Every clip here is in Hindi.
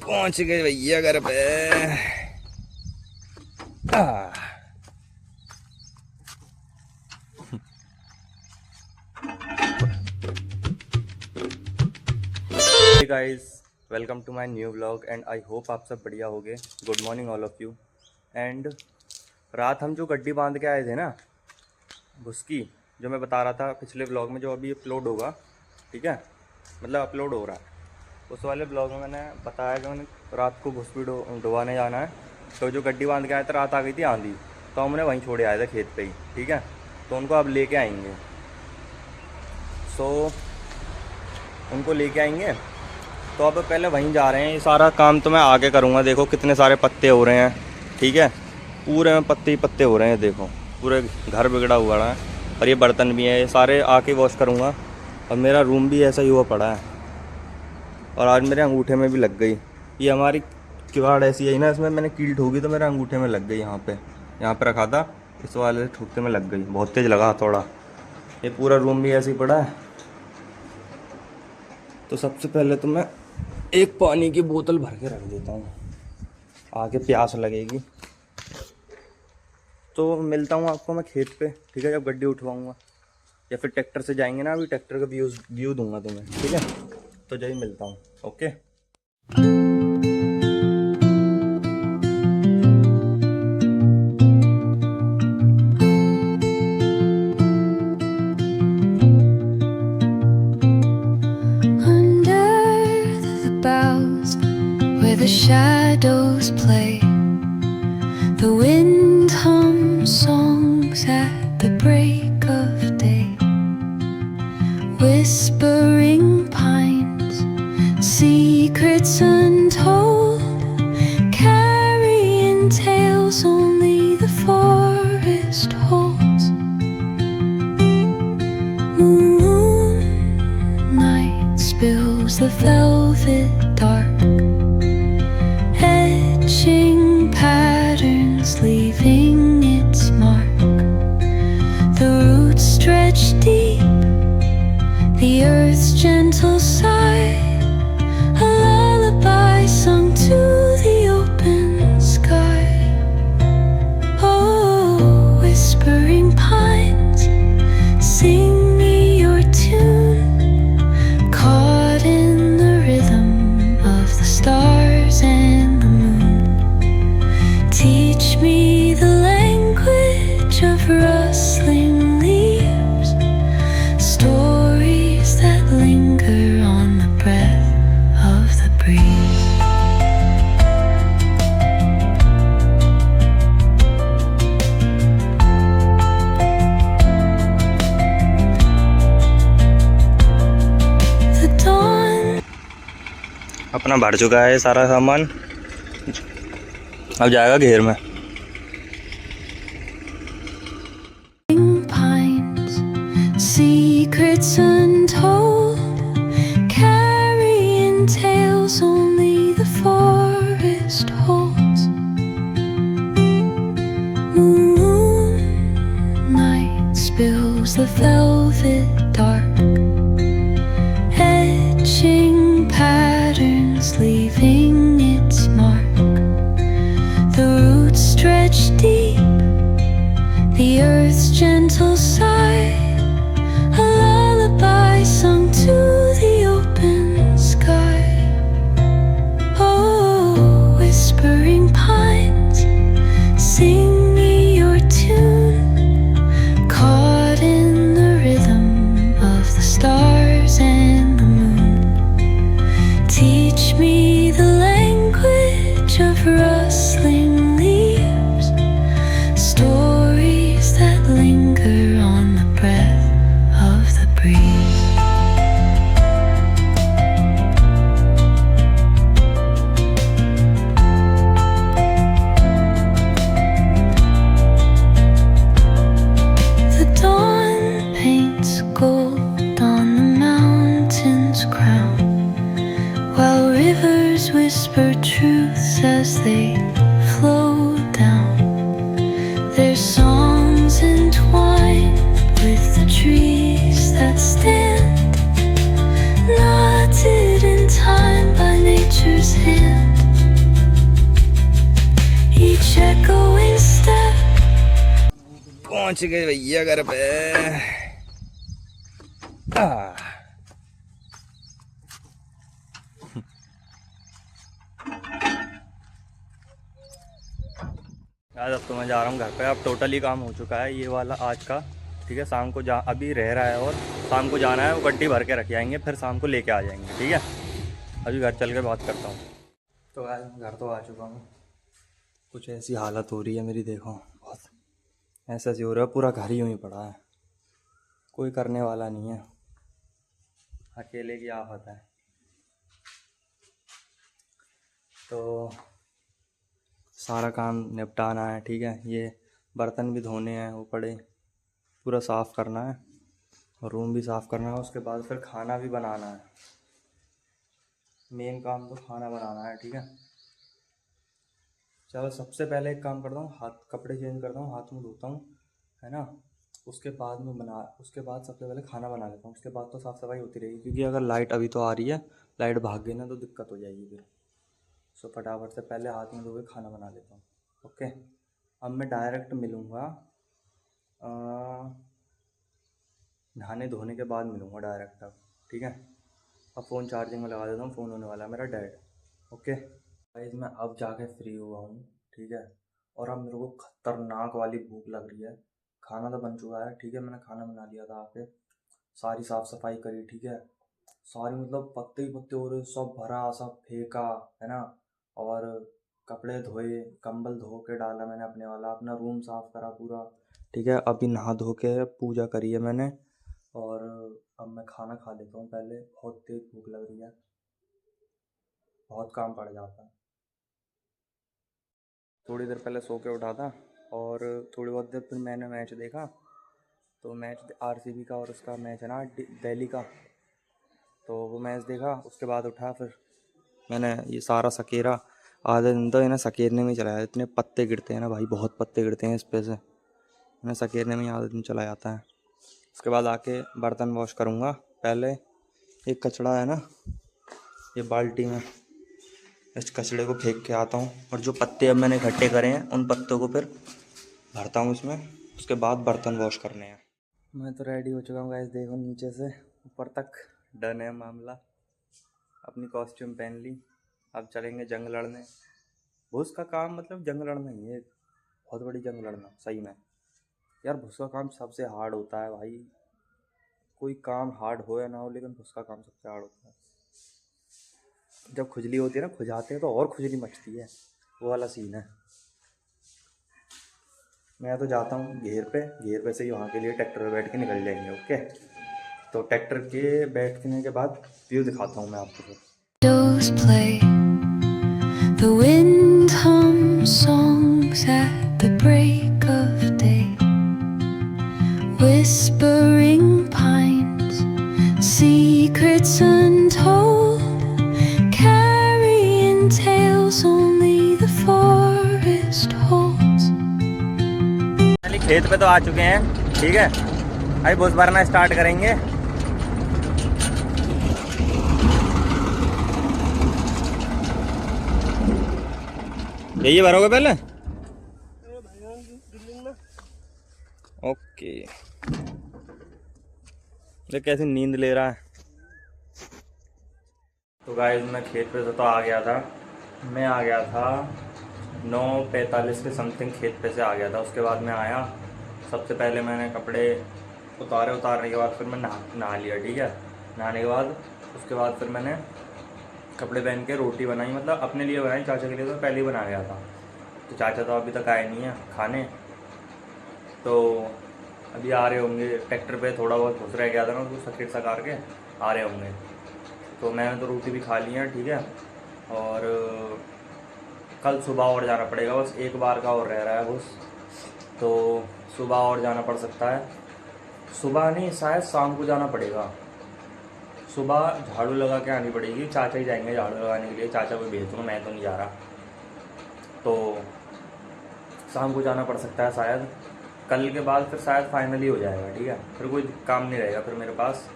पहुंच गए भैया घर पे। Hey guys, welcome to my new vlog and I hope आप सब बढ़िया होगे। Good morning all of you. And रात हम जो गड्डी बांध के आए थे ना, उसकी जो मैं बता रहा था पिछले व्लॉग में, जो अभी अपलोड होगा, ठीक है, मतलब अपलोड हो रहा है, उस वाले ब्लॉग में मैंने बताया कि मैंने रात को घुस भी ढुवाने जाना है। तो जो गड्डी बांध के आए थे, रात आ गई थी आंधी, तो हमने वहीं छोड़े आए थे खेत पे ही, ठीक है। तो उनको अब लेके आएंगे, उनको लेके आएंगे। तो अब पहले वहीं जा रहे हैं। ये सारा काम तो मैं आगे करूँगा। देखो कितने सारे पत्ते हो रहे हैं, ठीक है, पूरे में पत्ते ही पत्ते हो रहे हैं। देखो पूरे घर बिगड़ा हुआ है, और ये बर्तन भी हैं, ये सारे आके वॉश करूँगा। और मेरा रूम भी ऐसा ही हुआ पड़ा है, और आज मेरे अंगूठे में भी लग गई। ये हमारी किवाड़ ऐसी है ना, इसमें मैंने कील ठोकी तो मेरे अंगूठे में लग गई। यहाँ पे रखा था, इस वाले ठोकते में लग गई, बहुत तेज़ लगा थोड़ा। ये पूरा रूम भी ऐसे ही पड़ा है। तो सबसे पहले तो मैं एक पानी की बोतल भर के रख देता हूँ, आगे प्यास लगेगी। तो मिलता हूँ आपको मैं खेत पे, ठीक है, जब गड्डी उठवाऊँगा, या फिर ट्रैक्टर से जाएंगे ना, अभी ट्रैक्टर का व्यू दूंगा तुम्हें, ठीक है। तो जब मिलता हूँ, okay. The shadows play, the wind hums songs at the break of day. Whispering pines, secrets untold, carrying tales only the forest holds. Moonlight spills the velvet dark, patterns leaving its mark. The roots stretch deep, the earth's gentle sigh, a lullaby sung to the open sky. Oh, whispering pines, sing me your tune, caught in the rhythm of the stars and teach me the language of rustling leaves, stories that linger on the breath of the breeze. The dawn. अपना भर चुका है सारा सामान, अब जाएगा घेर में। Pines, secrets untold, carrying tales only the forest holds. Moonlight spills the velvet dark, etching patterns leaving its mark. The roots stretch deep, the earth's gentle sigh, a lullaby sung to the open sky. Oh, whispering pines, sing me your tune, caught in the rhythm of the stars and the moon. Teach me the language of rustling leaves, stories that linger on the breath of the breeze. The dawn paints gold on the mountain's crown, while rivers whisper truths as they flow down. Their songs entwined with the trees that stand, knotted in time by nature's hand. पहुंच गए भैया घर पे। आज अब तो मैं जा रहा हूँ घर पे। अब टोटली काम हो चुका है ये वाला आज का, ठीक है। शाम को अभी रह रहा है और शाम को जाना है, वो गड्डी भर के रख आएंगे, फिर शाम को लेके आ जाएंगे, ठीक है। अभी घर चल के बात करता हूँ। तो आज मैं घर तो आ चुका हूँ। कुछ ऐसी हालत हो रही है मेरी, देखो बहुत ऐसा सी हो रहा है, पूरा घर ही यूँ ही पड़ा है, कोई करने वाला नहीं है, अकेले की आफत है। तो सारा काम निपटाना है, ठीक है। ये बर्तन भी धोने हैं, वो पड़े, पूरा साफ़ करना है और रूम भी साफ़ करना है। उसके बाद फिर खाना भी बनाना है। मेन काम तो खाना बनाना है, ठीक है। चलो सबसे पहले एक काम करता हूँ, कपड़े चेंज करता हूँ, हाथ मुँह धोता हूँ, है ना। उसके बाद सबसे पहले खाना बना लेता हूँ। उसके बाद तो साफ़ सफाई होती रहेगी, क्योंकि अगर लाइट अभी तो आ रही है, लाइट भाग गई ना तो दिक्कत हो जाएगी फिर। सो फटाफट से पहले हाथ मुँह धो के खाना बना लेता हूँ। ओके, अब मैं डायरेक्ट मिलूँगा, नहाने धोने के बाद मिलूँगा डायरेक्ट अब, ठीक है। अब फ़ोन चार्जिंग में लगा देता हूँ, फ़ोन होने वाला है मेरा डेड। ओके गाइस, मैं अब जाके फ्री हुआ हूँ, ठीक है। और अब मेरे को खतरनाक वाली भूख लग रही है। खाना तो बन चुका है, ठीक है, मैंने खाना बना लिया था आके, सारी साफ़ सफाई करी, ठीक है। सारी मतलब पत्ते ही पत्ते हो रहे, सब भरा, सब फेंका, है ना। और कपड़े धोए, कंबल धो के डाला मैंने अपने वाला, अपना रूम साफ़ करा पूरा, ठीक है। अभी नहा धो के पूजा करी है मैंने, और अब मैं खाना खा लेता हूँ पहले, बहुत तेज़ भूख लग रही है, बहुत काम पड़ जाता है। थोड़ी देर पहले सो के उठा था और थोड़ी बहुत देर फिर मैंने मैच देखा। तो मैच आरसीबी का और उसका मैच है ना दिल्ली का, तो वो मैच देखा। उसके बाद उठा, फिर मैंने ये सारा सकेरा, आधे दिन तो इन्हें सकेरने में ही चला जाता है। इतने पत्ते गिरते हैं ना भाई, बहुत पत्ते गिरते हैं इस पे से, इन्हें सकेरने में ही आधे दिन चला जाता है। उसके बाद आके बर्तन वॉश करूँगा पहले। एक कचड़ा है ना ये बाल्टी में, इस कचड़े को फेंक के आता हूँ, और जो पत्ते अब मैंने इकट्ठे करे हैं उन पत्तों को फिर भरता हूँ इसमें। उसके बाद बर्तन वॉश करने हैं। मैं तो रेडी हो चुका हूँ गाइस, देखो नीचे से ऊपर तक डन है मामला। अपनी कॉस्ट्यूम पहन ली, अब चलेंगे जंग लड़ने। भूस का काम मतलब जंग लड़ना ही है, बहुत बड़ी जंग लड़ना सही में यार। भूस का काम सबसे हार्ड होता है भाई, कोई काम हार्ड हो या ना हो, लेकिन भूस का काम सबसे हार्ड होता है। जब खुजली होती है ना, खुजाते हैं तो और खुजली मचती है, वो वाला सीन है। मैं तो जाता हूँ घेर पे से ही वहाँ के लिए ट्रैक्टर पे बैठ के निकल जाएंगे। ओके, तो ट्रैक्टर के बैठने के बाद व्यू दिखाता हूँ मैं आपको फिर। Shadows play, the wind hums songs at the break of day, whispering pines, secrets untold, carrying tales only the forest holds. खेत पे तो आ चुके हैं, ठीक है। अभी भूस भरना स्टार्ट करेंगे। यही भरोगे पहले? ओके, ये कैसी नींद ले रहा है। तो गाइस मैं खेत पे से तो आ गया था, मैं आ गया था 9:45 के समथिंग खेत पे से आ गया था। उसके बाद मैं आया, सबसे पहले मैंने कपड़े उतारने के बाद फिर मैं नहा लिया, ठीक है। नहाने के बाद उसके बाद फिर मैंने कपड़े पहन के रोटी बनाई, मतलब अपने लिए बनाई, चाचा के लिए तो पहले ही बना गया था। तो चाचा तो अभी तक आए नहीं है खाने, तो अभी आ रहे होंगे। ट्रैक्टर पे थोड़ा बहुत घुस रह गया था ना, उसको सकेट सकार के आ रहे होंगे। तो मैंने तो रोटी भी खा ली है, ठीक है। और कल सुबह और जाना पड़ेगा, बस एक बार का और रह रहा है बस, तो सुबह और जाना पड़ सकता है। सुबह नहीं, शायद शाम को जाना पड़ेगा। सुबह झाड़ू लगा के आनी पड़ेगी, चाचा ही जाएंगे झाड़ू लगाने के लिए, चाचा को भेज दूँगा, मैं तो नहीं जा रहा। तो शाम को जाना पड़ सकता है शायद, कल के बाद फिर शायद फाइनली हो जाएगा, ठीक है। फिर कोई काम नहीं रहेगा फिर मेरे पास,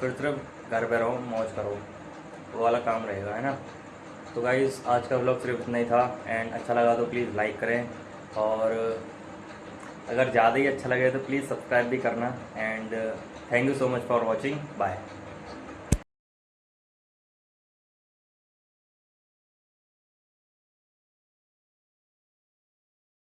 फिर सिर्फ घर पे रहो मौज करो, वो वाला काम रहेगा, है ना। तो गाइज़ आज का व्लॉग सिर्फ इतना ही था, एंड अच्छा लगा तो प्लीज़ लाइक करें और अगर ज़्यादा ही अच्छा लगे तो प्लीज़ सब्सक्राइब भी करना। And thank you so much for watching. Bye.